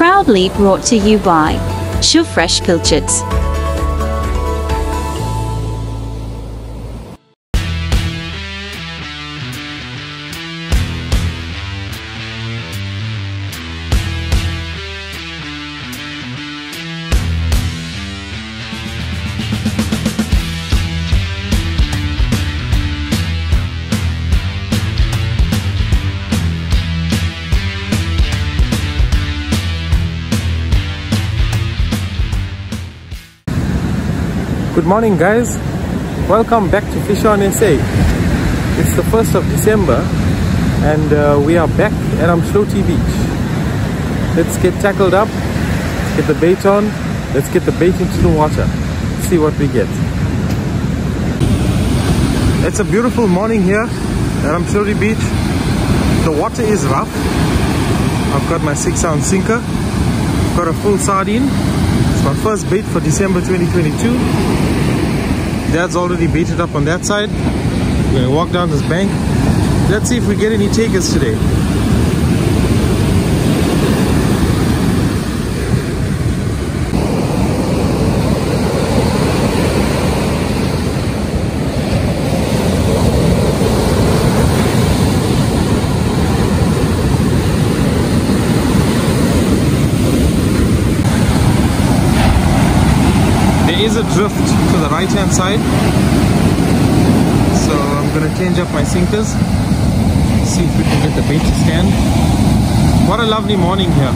Proudly brought to you by Fresh Pilchards. Good morning guys, welcome back to Fish on SA. It's the 1st of December and we are back at Umdloti Beach. Let's get tackled up, let's get the bait on, let's get the bait into the water, see what we get. It's a beautiful morning here at Umdloti Beach. The water is rough. I've got my 6-ounce sinker, got a full sardine. It's my first bait for December 2022. Dad's already baited up on that side. We're gonna walk down this bank. Let's see if we get any takers today. There is a drift to the right hand side, so I'm going to change up my sinkers, see if we can get the bait to stand. What a lovely morning here.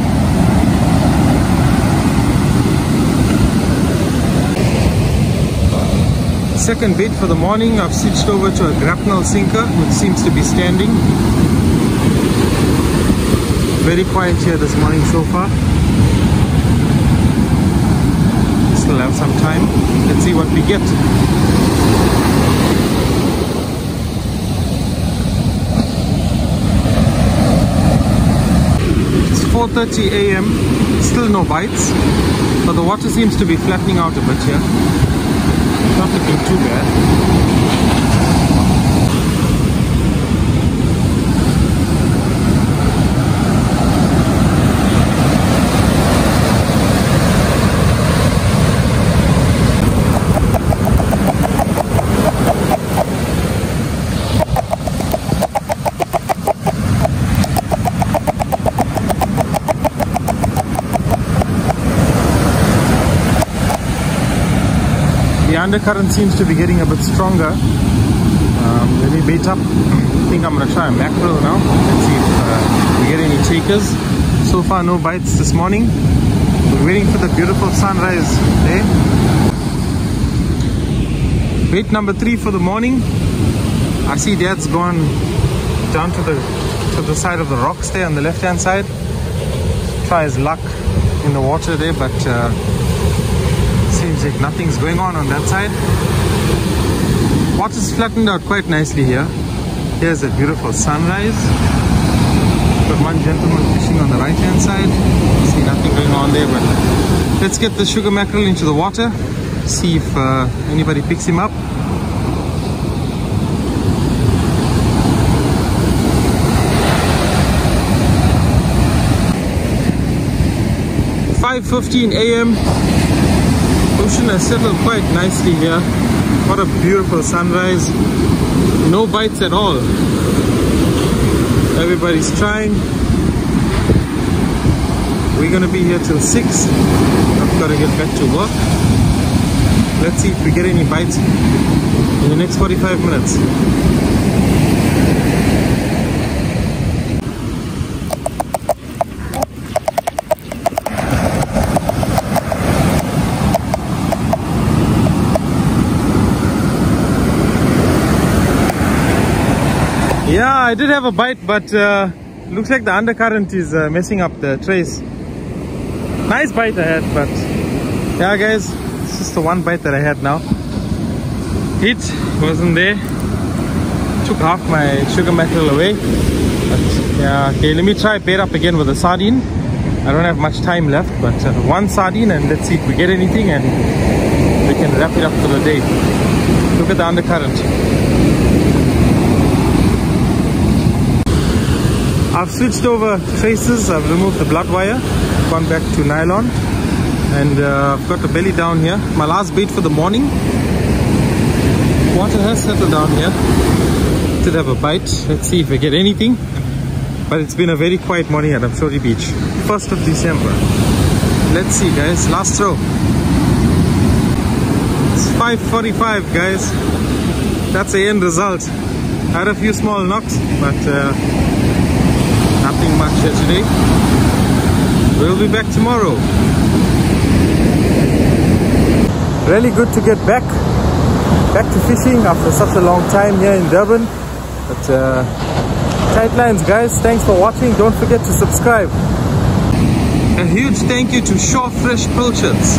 Second bait for the morning. I've switched over to a grapnel sinker which seems to be standing. Very quiet here this morning so far. Still have some time. Let's see what we get. It's 4:30 AM. Still no bites, but the water seems to be flattening out a bit here. Not looking too bad. 'The undercurrent seems to be getting a bit stronger. Let me bait up. I think I'm going to try a mackerel now. Let's see if we get any takers. So far no bites this morning. We're waiting for the beautiful sunrise there. Bait number 3 for the morning. I see Dad's gone down to the side of the rocks there on the left hand side. Try his luck in the water there, but seems like nothing's going on that side. Water's flattened out quite nicely here. Here's a beautiful sunrise. Got one gentleman fishing on the right hand side. See nothing going on there, but let's get the sugar mackerel into the water, see if anybody picks him up. At 5:15 AM. Ocean has settled quite nicely here. What a beautiful sunrise. No bites at all. Everybody's trying. We're gonna be here till 6. I've got to get back to work. Let's see if we get any bites in the next 45 minutes. Yeah, I did have a bite, but looks like the undercurrent is messing up the trace. Nice bite I had, but yeah guys, it's just the one bite that I had now. Heat wasn't there. Took half my sugar mackerel away. But yeah, okay, let me try bait up again with a sardine. I don't have much time left, but one sardine, and let's see if we get anything and we can wrap it up for the day. Look at the undercurrent. I've switched over traces. I've removed the blood wire. I've gone back to nylon, and I've got the belly down here. My last bait for the morning. Water has settled down here. Did have a bite. Let's see if I get anything. But it's been a very quiet morning at Umdloti Beach. 1st of December. Let's see, guys. Last throw. It's 5:45, guys. That's the end result. Had a few small knocks, but nothing much here today. We'll be back tomorrow. Really good to get back to fishing after such a long time here in Durban. But tight lines, guys. Thanks for watching. Don't forget to subscribe. A huge thank you to Shore Fresh Pilchards.